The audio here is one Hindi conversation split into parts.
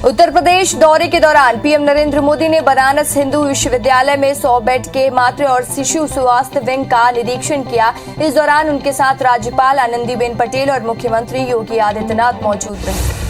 उत्तर प्रदेश दौरे के दौरान पीएम नरेंद्र मोदी ने बनारस हिंदू विश्वविद्यालय में 100 बेड के मातृ और शिशु स्वास्थ्य विंग का निरीक्षण किया। इस दौरान उनके साथ राज्यपाल आनंदीबेन पटेल और मुख्यमंत्री योगी आदित्यनाथ मौजूद रहे।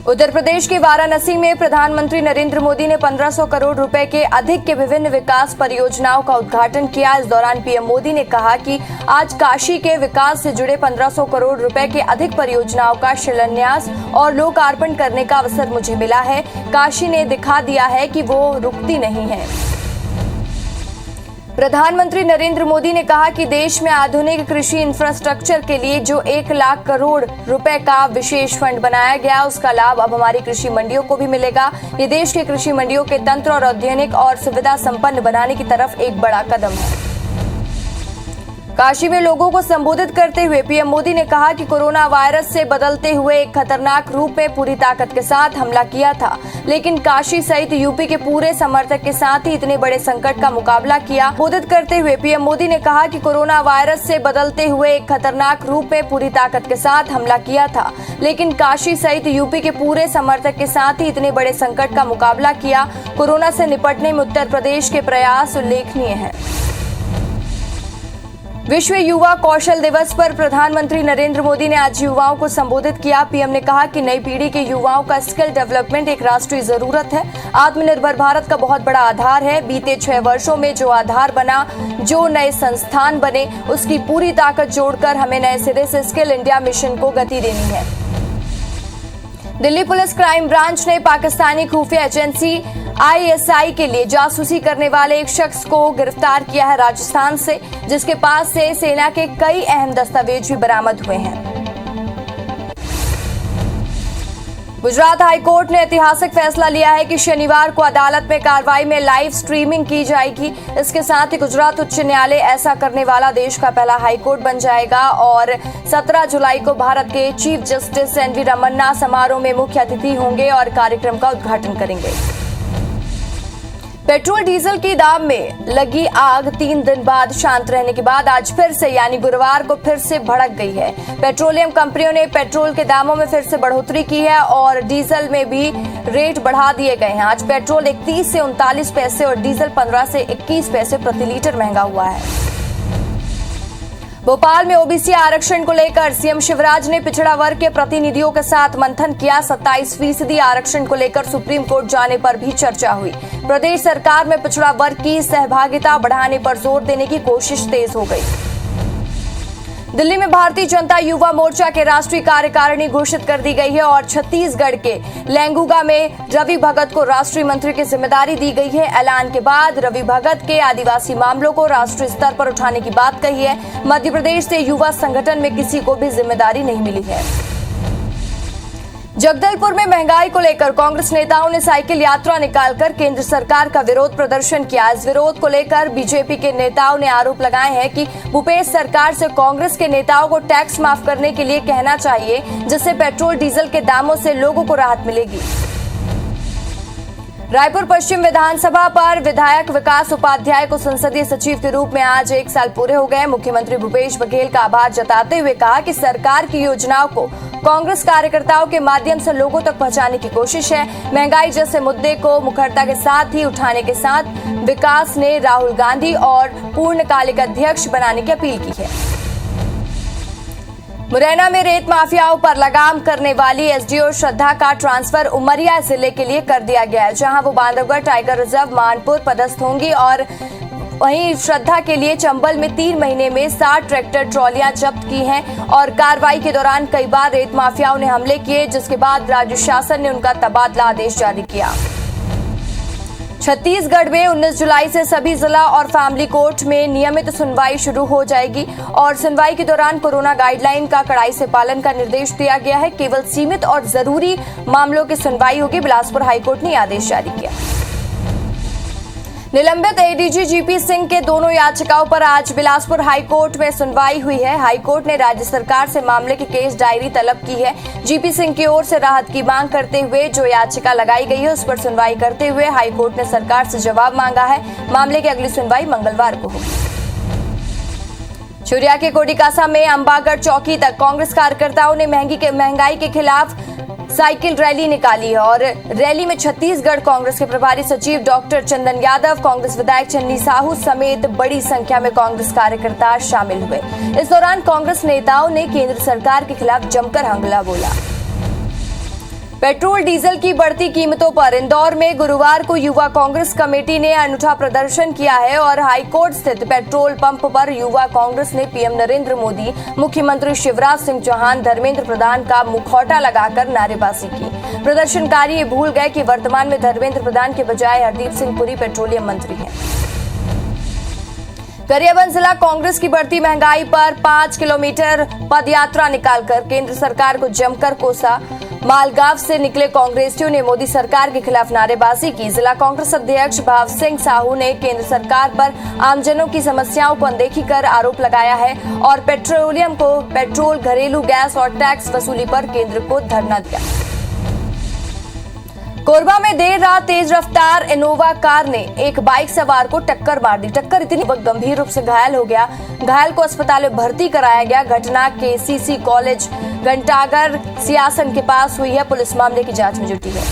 उत्तर प्रदेश के वाराणसी में प्रधानमंत्री नरेंद्र मोदी ने 1500 करोड़ रुपए के अधिक के विभिन्न विकास परियोजनाओं का उद्घाटन किया। इस दौरान पीएम मोदी ने कहा कि आज काशी के विकास से जुड़े 1500 करोड़ रुपए के अधिक परियोजनाओं का शिलान्यास और लोकार्पण करने का अवसर मुझे मिला है। काशी ने दिखा दिया है कि वो रुकती नहीं है। प्रधानमंत्री नरेंद्र मोदी ने कहा कि देश में आधुनिक कृषि इंफ्रास्ट्रक्चर के लिए जो 1 लाख करोड़ रुपए का विशेष फंड बनाया गया, उसका लाभ अब हमारी कृषि मंडियों को भी मिलेगा। ये देश के कृषि मंडियों के तंत्र और औद्यानिक और सुविधा संपन्न बनाने की तरफ एक बड़ा कदम है। काशी में लोगों को संबोधित करते हुए पीएम मोदी ने कहा कि कोरोना वायरस से बदलते हुए एक खतरनाक रूप में पूरी ताकत के साथ हमला किया था, लेकिन काशी सहित यूपी के पूरे समर्थक के साथ ही इतने बड़े संकट का मुकाबला किया। संबोधित करते हुए पीएम मोदी ने कहा कि कोरोना वायरस से बदलते हुए एक खतरनाक रूप में पूरी ताकत के साथ हमला किया था, लेकिन काशी सहित यूपी के पूरे समर्थक के साथ ही इतने बड़े संकट का मुकाबला किया। कोरोना से निपटने में उत्तर प्रदेश के प्रयास उल्लेखनीय हैं। विश्व युवा कौशल दिवस पर प्रधानमंत्री नरेंद्र मोदी ने आज युवाओं को संबोधित किया। पीएम ने कहा कि नई पीढ़ी के युवाओं का स्किल डेवलपमेंट एक राष्ट्रीय जरूरत है, आत्मनिर्भर भारत का बहुत बड़ा आधार है। बीते 6 वर्षों में जो आधार बना, जो नए संस्थान बने, उसकी पूरी ताकत जोड़कर हमें नए सिरे से स्किल इंडिया मिशन को गति देनी है। दिल्ली पुलिस क्राइम ब्रांच ने पाकिस्तानी खुफिया एजेंसी आईएसआई के लिए जासूसी करने वाले एक शख्स को गिरफ्तार किया है राजस्थान से, जिसके पास से सेना के कई अहम दस्तावेज भी बरामद हुए हैं। गुजरात हाईकोर्ट ने ऐतिहासिक फैसला लिया है कि शनिवार को अदालत में कार्रवाई में लाइव स्ट्रीमिंग की जाएगी। इसके साथ ही गुजरात उच्च न्यायालय ऐसा करने वाला देश का पहला हाईकोर्ट बन जाएगा और 17 जुलाई को भारत के चीफ जस्टिस एनवी रमन्ना समारोह में मुख्य अतिथि होंगे और कार्यक्रम का उद्घाटन करेंगे। पेट्रोल डीजल की दाम में लगी आग 3 दिन बाद शांत रहने के बाद आज फिर से यानी गुरुवार को फिर से भड़क गई है। पेट्रोलियम कंपनियों ने पेट्रोल के दामों में फिर से बढ़ोतरी की है और डीजल में भी रेट बढ़ा दिए गए हैं। आज पेट्रोल 31 से 39 पैसे और डीजल 15 से 21 पैसे प्रति लीटर महंगा हुआ है। भोपाल में ओबीसी आरक्षण को लेकर सीएम शिवराज ने पिछड़ा वर्ग के प्रतिनिधियों के साथ मंथन किया। 27% आरक्षण को लेकर सुप्रीम कोर्ट जाने पर भी चर्चा हुई। प्रदेश सरकार में पिछड़ा वर्ग की सहभागिता बढ़ाने पर जोर देने की कोशिश तेज हो गई। दिल्ली में भारतीय जनता युवा मोर्चा के राष्ट्रीय कार्यकारिणी घोषित कर दी गई है और छत्तीसगढ़ के लेंगुगा में रवि भगत को राष्ट्रीय मंत्री की जिम्मेदारी दी गई है। ऐलान के बाद रवि भगत के आदिवासी मामलों को राष्ट्रीय स्तर पर उठाने की बात कही है। मध्य प्रदेश से युवा संगठन में किसी को भी जिम्मेदारी नहीं मिली है। जगदलपुर में महंगाई को लेकर कांग्रेस नेताओं ने साइकिल यात्रा निकालकर केंद्र सरकार का विरोध प्रदर्शन किया। इस विरोध को लेकर बीजेपी के नेताओं ने आरोप लगाए हैं कि भूपेश सरकार से कांग्रेस के नेताओं को टैक्स माफ करने के लिए कहना चाहिए, जिससे पेट्रोल डीजल के दामों से लोगों को राहत मिलेगी। रायपुर पश्चिम विधानसभा पर विधायक विकास उपाध्याय को संसदीय सचिव के रूप में आज 1 साल पूरे हो गए। मुख्यमंत्री भूपेश बघेल का आभार जताते हुए कहा कि सरकार की योजनाओं को कांग्रेस कार्यकर्ताओं के माध्यम से लोगों तक पहुंचाने की कोशिश है। महंगाई जैसे मुद्दे को मुखरता के साथ ही उठाने के साथ विकास ने राहुल गांधी और पूर्णकालिक अध्यक्ष बनाने की अपील की है। मुरैना में रेत माफियाओं पर लगाम करने वाली एसडीओ श्रद्धा का ट्रांसफर उमरिया जिले के लिए कर दिया गया है, जहां वो बांधवगढ़ टाइगर रिजर्व मानपुर पदस्थ होंगी और वहीं श्रद्धा के लिए चंबल में 3 महीने में 60 ट्रैक्टर ट्रॉलियां जब्त की हैं और कार्रवाई के दौरान कई बार रेत माफियाओं ने हमले किए, जिसके बाद राज्य शासन ने उनका तबादला आदेश जारी किया। छत्तीसगढ़ में 19 जुलाई से सभी जिला और फैमिली कोर्ट में नियमित सुनवाई शुरू हो जाएगी और सुनवाई के दौरान कोरोना गाइडलाइन का कड़ाई से पालन का निर्देश दिया गया है। केवल सीमित और जरूरी मामलों की सुनवाई होगी। बिलासपुर हाईकोर्ट ने आदेश जारी किया। निलंबित एडीजी जीपी सिंह के दोनों याचिकाओं पर आज बिलासपुर हाईकोर्ट में सुनवाई हुई है। हाईकोर्ट ने राज्य सरकार से मामले की केस डायरी तलब की है। जीपी सिंह की ओर से राहत की मांग करते हुए जो याचिका लगाई गई है उस पर सुनवाई करते हुए हाईकोर्ट ने सरकार से जवाब मांगा है। मामले की अगली सुनवाई मंगलवार को होगी। चुरिया के कोडिकासा में अंबागढ़ चौकी तक कांग्रेस कार्यकर्ताओं ने महंगाई के खिलाफ साइकिल रैली निकाली है और रैली में छत्तीसगढ़ कांग्रेस के प्रभारी सचिव डॉक्टर चंदन यादव, कांग्रेस विधायक चन्नी साहू समेत बड़ी संख्या में कांग्रेस कार्यकर्ता शामिल हुए। इस दौरान कांग्रेस नेताओं ने केंद्र सरकार के खिलाफ जमकर हमला बोला। पेट्रोल डीजल की बढ़ती कीमतों पर इंदौर में गुरुवार को युवा कांग्रेस कमेटी ने अनूठा प्रदर्शन किया है और हाईकोर्ट स्थित पेट्रोल पंप पर युवा कांग्रेस ने पीएम नरेंद्र मोदी, मुख्यमंत्री शिवराज सिंह चौहान, धर्मेंद्र प्रधान का मुखौटा लगाकर नारेबाजी की। प्रदर्शनकारी ये भूल गए कि वर्तमान में धर्मेंद्र प्रधान के बजाय हरदीप सिंह पुरी पेट्रोलियम मंत्री हैं। गरियाबंद जिला कांग्रेस की बढ़ती महंगाई पर 5 किलोमीटर पदयात्रा निकालकर केंद्र सरकार को जमकर कोसा। मालगांव से निकले कांग्रेसियों ने मोदी सरकार के खिलाफ नारेबाजी की। जिला कांग्रेस अध्यक्ष भाव सिंह साहू ने केंद्र सरकार पर आमजनों की समस्याओं को अनदेखी कर आरोप लगाया है और पेट्रोलियम को पेट्रोल, घरेलू गैस और टैक्स वसूली पर केंद्र को धरना दिया। कोरबा में देर रात तेज रफ्तार इनोवा कार ने एक बाइक सवार को टक्कर मार दी। टक्कर इतनी वह गंभीर रूप से घायल हो गया। घायल को अस्पताल में भर्ती कराया गया। घटना केसीसी कॉलेज घंटागर सियासन के पास हुई है। पुलिस मामले की जांच में जुटी है।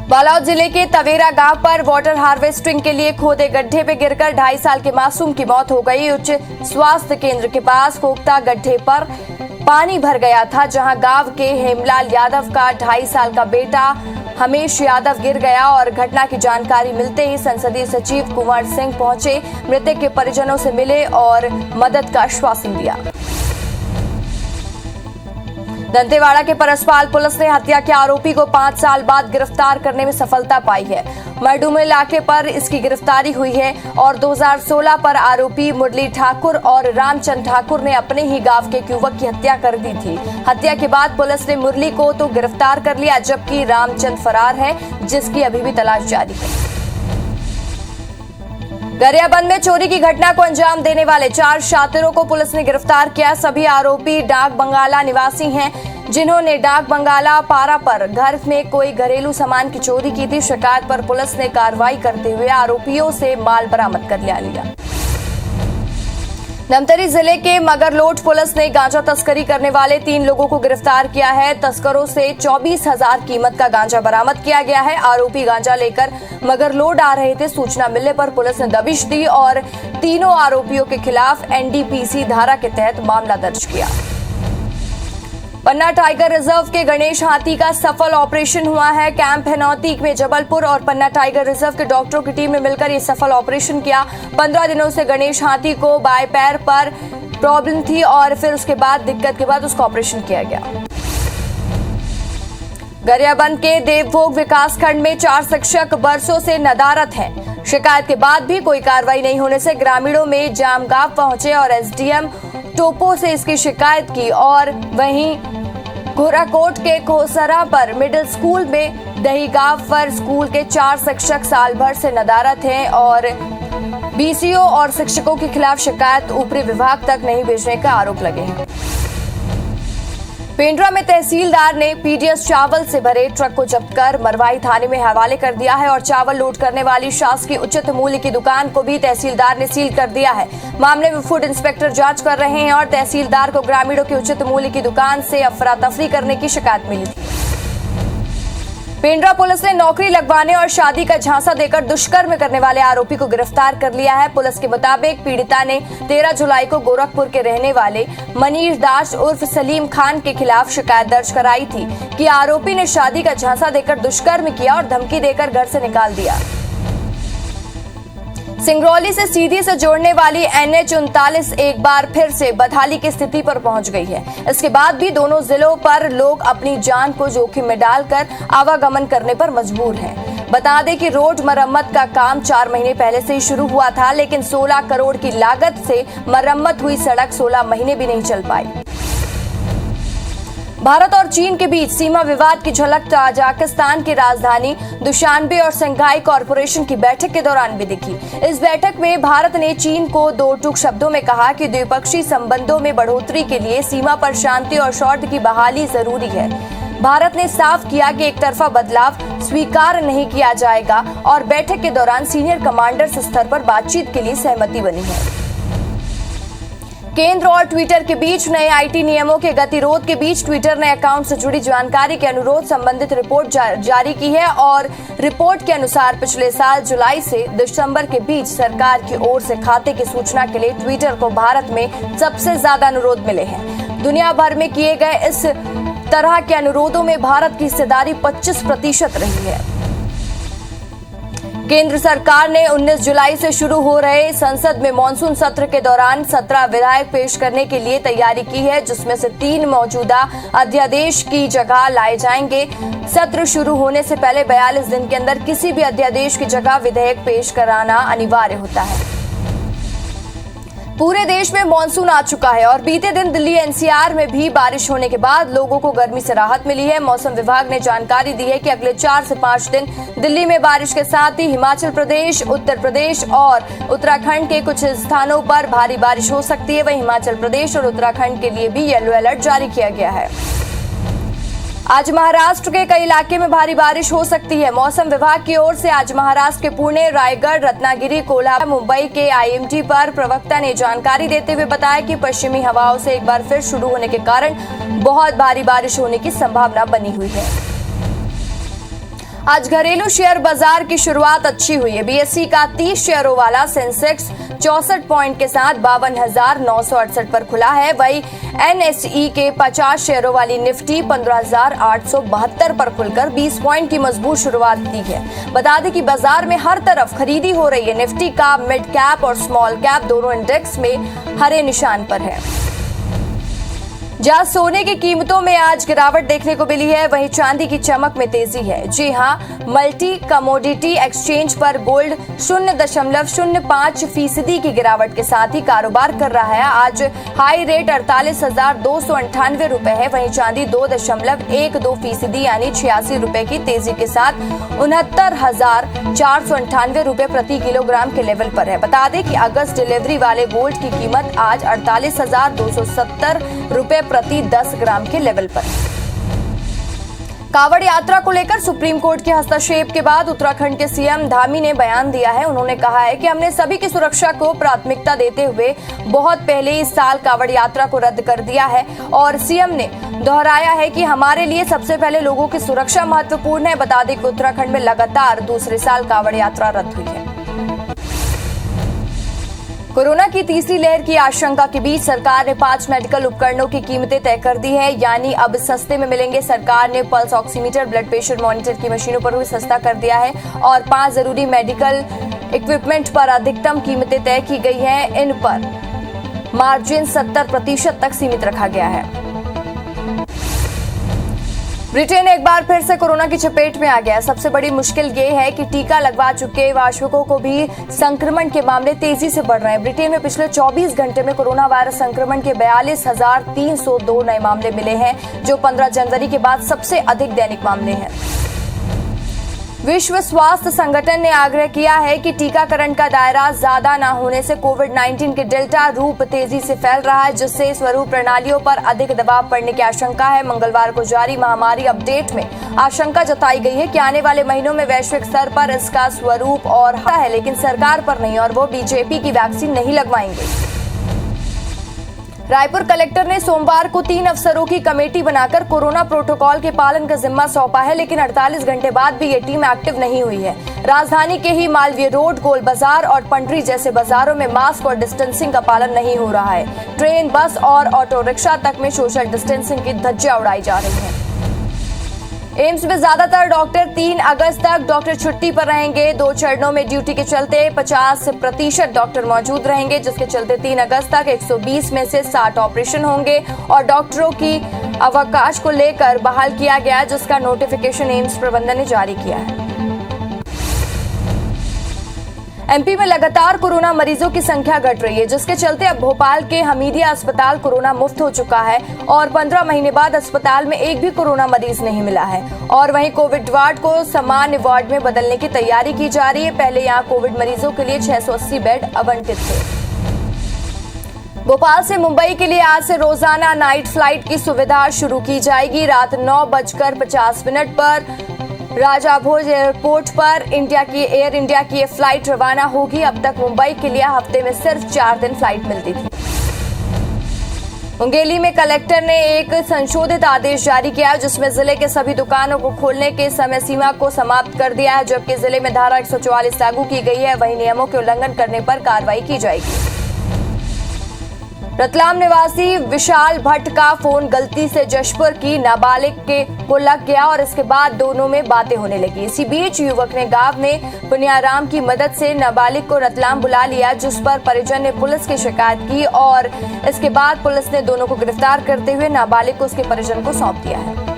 बालोद जिले के तवेरा गांव पर वाटर हार्वेस्टिंग के लिए खोदे गड्ढे पे गिरकर 2.5 साल के मासूम की मौत हो गई। उच्च स्वास्थ्य केंद्र के पास खोखता गड्ढे पर पानी भर गया था, जहां गांव के हेमलाल यादव का 2.5 साल का बेटा हमेश यादव गिर गया और घटना की जानकारी मिलते ही संसदीय सचिव कुंवर सिंह पहुंचे, मृतक के परिजनों से मिले और मदद का आश्वासन दिया। दंतेवाड़ा के परसपाल पुलिस ने हत्या के आरोपी को 5 साल बाद गिरफ्तार करने में सफलता पाई है। मरडूम इलाके पर इसकी गिरफ्तारी हुई है और 2016 पर आरोपी मुरली ठाकुर और रामचंद ठाकुर ने अपने ही गांव के एक युवक की हत्या कर दी थी। हत्या के बाद पुलिस ने मुरली को तो गिरफ्तार कर लिया, जबकि रामचंद फरार है, जिसकी अभी भी तलाश जारी है। गरियाबंद में चोरी की घटना को अंजाम देने वाले 4 शातिरों को पुलिस ने गिरफ्तार किया। सभी आरोपी डाक बंगाला निवासी हैं, जिन्होंने डाक बंगाला पारा पर घर में कोई घरेलू सामान की चोरी की थी। शिकायत पर पुलिस ने कार्रवाई करते हुए आरोपियों से माल बरामद कर लिया। धमतरी जिले के मगरलोड पुलिस ने गांजा तस्करी करने वाले 3 लोगों को गिरफ्तार किया है। तस्करों से 24,000 कीमत का गांजा बरामद किया गया है। आरोपी गांजा लेकर मगरलोड आ रहे थे। सूचना मिलने पर पुलिस ने दबिश दी और तीनों आरोपियों के खिलाफ एनडीपीसी धारा के तहत मामला दर्ज किया। पन्ना टाइगर रिजर्व के गणेश हाथी का सफल ऑपरेशन हुआ है। कैंप हनौती में जबलपुर और पन्ना टाइगर रिजर्व के डॉक्टरों की टीम ने मिलकर ये सफल ऑपरेशन किया। 15 दिनों से गणेश हाथी को बाएं पैर पर प्रॉब्लम थी और फिर उसके बाद दिक्कत के बाद उसका ऑपरेशन किया गया। गरियाबंद के देवभोग विकास खंड में 4 शिक्षक बरसों से नदारत हैं। शिकायत के बाद भी कोई कार्रवाई नहीं होने से ग्रामीणों में जामगांव पहुंचे और एसडीएम टोपो से इसकी शिकायत की। और वहीं घोराकोट के कोसरा पर मिडिल स्कूल में दहीगांव पर स्कूल के 4 शिक्षक साल भर से नदारत हैं और बीसीओ और शिक्षकों के खिलाफ शिकायत ऊपरी विभाग तक नहीं भेजने का आरोप लगे हैं। पेंड्रा में तहसीलदार ने पीडीएस चावल से भरे ट्रक को जब्त कर मरवाही थाने में हवाले कर दिया है और चावल लोड करने वाली शासकीय उचित मूल्य की दुकान को भी तहसीलदार ने सील कर दिया है। मामले में फूड इंस्पेक्टर जांच कर रहे हैं और तहसीलदार को ग्रामीणों की उचित मूल्य की दुकान से अफरा तफरी करने की शिकायत मिली थी। पेंड्रा पुलिस ने नौकरी लगवाने और शादी का झांसा देकर दुष्कर्म करने वाले आरोपी को गिरफ्तार कर लिया है। पुलिस के मुताबिक पीड़िता ने 13 जुलाई को गोरखपुर के रहने वाले मनीष दास उर्फ सलीम खान के खिलाफ शिकायत दर्ज कराई थी कि आरोपी ने शादी का झांसा देकर दुष्कर्म किया और धमकी देकर घर से निकाल दिया। सिंगरौली से सीधी से जोड़ने वाली NH-39 एक बार फिर से बदहाली की स्थिति पर पहुंच गई है। इसके बाद भी दोनों जिलों पर लोग अपनी जान को जोखिम में डालकर आवागमन करने पर मजबूर हैं। बता दें कि रोड मरम्मत का काम 4 महीने पहले से ही शुरू हुआ था, लेकिन 16 करोड़ की लागत से मरम्मत हुई सड़क 16 महीने भी नहीं चल पाई। भारत और चीन के बीच सीमा विवाद की झलक ताजिकिस्तान की राजधानी दुशानबे और शंघाई कॉरपोरेशन की बैठक के दौरान भी दिखी। इस बैठक में भारत ने चीन को 2 टूक शब्दों में कहा कि द्विपक्षीय संबंधों में बढ़ोतरी के लिए सीमा पर शांति और शौर्य की बहाली जरूरी है। भारत ने साफ किया कि एक तरफा बदलाव स्वीकार नहीं किया जाएगा और बैठक के दौरान सीनियर कमांडर्स स्तर पर बातचीत के लिए सहमति बनी है। केंद्र और ट्विटर के बीच नए आईटी नियमों के गतिरोध के बीच ट्विटर ने अकाउंट से जुड़ी जानकारी के अनुरोध संबंधित रिपोर्ट जारी की है और रिपोर्ट के अनुसार पिछले साल जुलाई से दिसंबर के बीच सरकार की ओर से खाते की सूचना के लिए ट्विटर को भारत में सबसे ज्यादा अनुरोध मिले हैं। दुनिया भर में किए गए इस तरह के अनुरोधों में भारत की हिस्सेदारी 25% रही है। केंद्र सरकार ने 19 जुलाई से शुरू हो रहे संसद में मॉनसून सत्र के दौरान 17 विधेयक पेश करने के लिए तैयारी की है, जिसमें से 3 मौजूदा अध्यादेश की जगह लाए जाएंगे। सत्र शुरू होने से पहले 42 दिन के अंदर किसी भी अध्यादेश की जगह विधेयक पेश कराना अनिवार्य होता है। पूरे देश में मानसून आ चुका है और बीते दिन दिल्ली एनसीआर में भी बारिश होने के बाद लोगों को गर्मी से राहत मिली है। मौसम विभाग ने जानकारी दी है कि अगले 4 से 5 दिन दिल्ली में बारिश के साथ ही हिमाचल प्रदेश, उत्तर प्रदेश और उत्तराखंड के कुछ स्थानों पर भारी बारिश हो सकती है। वहीं हिमाचल प्रदेश और उत्तराखंड के लिए भी येलो अलर्ट जारी किया गया है। आज महाराष्ट्र के कई इलाके में भारी बारिश हो सकती है। मौसम विभाग की ओर से आज महाराष्ट्र के पुणे, रायगढ़, रत्नागिरी, कोल्हापुर, मुंबई के आईएमडी पर प्रवक्ता ने जानकारी देते हुए बताया कि पश्चिमी हवाओं से एक बार फिर शुरू होने के कारण बहुत भारी बारिश होने की संभावना बनी हुई है। आज घरेलू शेयर बाजार की शुरुआत अच्छी हुई है। बीएसई का 30 शेयरों वाला सेंसेक्स 64 पॉइंट के साथ 52,968 पर खुला है। वहीं एनएसई के 50 शेयरों वाली निफ्टी 15,872 पर खुलकर 20 पॉइंट की मजबूत शुरुआत की है। बता दें कि बाजार में हर तरफ खरीदी हो रही है। निफ्टी का मिड कैप और स्मॉल कैप दोनों इंडेक्स में हरे निशान पर है। जहां सोने की कीमतों में आज गिरावट देखने को मिली है, वहीं चांदी की चमक में तेजी है। जी हां, मल्टी कमोडिटी एक्सचेंज पर गोल्ड 0.05% की गिरावट के साथ ही कारोबार कर रहा है। आज हाई रेट 48,298 रुपए है। वहीं चांदी 2.12% यानी 86 रुपए की तेजी के साथ 69,498 रुपए प्रति किलोग्राम के लेवल पर है। बता दें कि अगस्त डिलीवरी वाले गोल्ड की कीमत आज 48,270 रुपए प्रति 10 ग्राम के लेवल पर। कांवड़ यात्रा को लेकर सुप्रीम कोर्ट के हस्तक्षेप के बाद उत्तराखंड के सीएम धामी ने बयान दिया है। उन्होंने कहा है कि हमने सभी की सुरक्षा को प्राथमिकता देते हुए बहुत पहले इस साल कांवड़ यात्रा को रद्द कर दिया है और सीएम ने दोहराया है कि हमारे लिए सबसे पहले लोगों की सुरक्षा महत्वपूर्ण है। बता दें कि उत्तराखंड में लगातार दूसरे साल कांवड़ यात्रा रद्द हुई है। कोरोना की तीसरी लहर की आशंका के बीच सरकार ने 5 मेडिकल उपकरणों की कीमतें तय कर दी है, यानी अब सस्ते में मिलेंगे। सरकार ने pulse oximeter, blood pressure monitor की मशीनों पर भी सस्ता कर दिया है और 5 जरूरी मेडिकल इक्विपमेंट पर अधिकतम कीमतें तय की गई हैं। इन पर मार्जिन 70% तक सीमित रखा गया है। ब्रिटेन एक बार फिर से कोरोना की चपेट में आ गया। सबसे बड़ी मुश्किल ये है कि टीका लगवा चुके वयस्कों को भी संक्रमण के मामले तेजी से बढ़ रहे हैं। ब्रिटेन में पिछले 24 घंटे में कोरोना वायरस संक्रमण के 42,302 नए मामले मिले हैं, जो 15 जनवरी के बाद सबसे अधिक दैनिक मामले हैं। विश्व स्वास्थ्य संगठन ने आग्रह किया है कि टीकाकरण का दायरा ज्यादा न होने से कोविड-19 के डेल्टा रूप तेजी से फैल रहा है, जिससे स्वरूप प्रणालियों पर अधिक दबाव पड़ने की आशंका है। मंगलवार को जारी महामारी अपडेट में आशंका जताई गई है कि आने वाले महीनों में वैश्विक स्तर पर इसका स्वरूप और है, लेकिन सरकार पर नहीं और वो बीजेपी की वैक्सीन नहीं लगवाएंगे। रायपुर कलेक्टर ने सोमवार को 3 अफसरों की कमेटी बनाकर कोरोना प्रोटोकॉल के पालन का जिम्मा सौंपा है, लेकिन 48 घंटे बाद भी ये टीम एक्टिव नहीं हुई है। राजधानी के ही मालवीय रोड, गोल बाजार और पंडरी जैसे बाजारों में मास्क और डिस्टेंसिंग का पालन नहीं हो रहा है। ट्रेन, बस और ऑटो रिक्शा तक में सोशल डिस्टेंसिंग की धज्जियां उड़ाई जा रही हैं। एम्स में ज्यादातर डॉक्टर 3 अगस्त तक डॉक्टर छुट्टी पर रहेंगे। 2 चरणों में ड्यूटी के चलते 50% डॉक्टर मौजूद रहेंगे, जिसके चलते 3 अगस्त तक 120 में से 60 ऑपरेशन होंगे और डॉक्टरों की अवकाश को लेकर बहाल किया गया, जिसका नोटिफिकेशन एम्स प्रबंधन ने जारी किया है। एमपी में लगातार कोरोना मरीजों की संख्या घट रही है, जिसके चलते अब भोपाल के हमीदिया अस्पताल कोरोना मुक्त हो चुका है और 15 महीने बाद अस्पताल में एक भी कोरोना मरीज नहीं मिला है। और वहीं कोविड वार्ड को सामान्य वार्ड में बदलने की तैयारी की जा रही है। पहले यहां कोविड मरीजों के लिए 680 बेड आवंटित थे। भोपाल से मुंबई के लिए आज से रोजाना नाइट फ्लाइट की सुविधा शुरू की जाएगी। रात 9:50 पर राजा भोज एयरपोर्ट पर एयर इंडिया की ये फ्लाइट रवाना होगी। अब तक मुंबई के लिए हफ्ते में सिर्फ 4 दिन फ्लाइट मिलती थी। मुंगेली में कलेक्टर ने एक संशोधित आदेश जारी किया है, जिसमें जिले के सभी दुकानों को खोलने के समय सीमा को समाप्त कर दिया है, जबकि जिले में धारा 144 लागू की गई है। वहीं नियमों के उल्लंघन करने पर कार्रवाई की जाएगी। रतलाम निवासी विशाल भट्ट का फोन गलती से जशपुर की नाबालिग को लग गया और इसके बाद दोनों में बातें होने लगी। इसी बीच युवक ने गांव में पुनियाराम की मदद से नाबालिग को रतलाम बुला लिया, जिस पर परिजन ने पुलिस की शिकायत की और इसके बाद पुलिस ने दोनों को गिरफ्तार करते हुए नाबालिग को उसके परिजन को सौंप दिया है।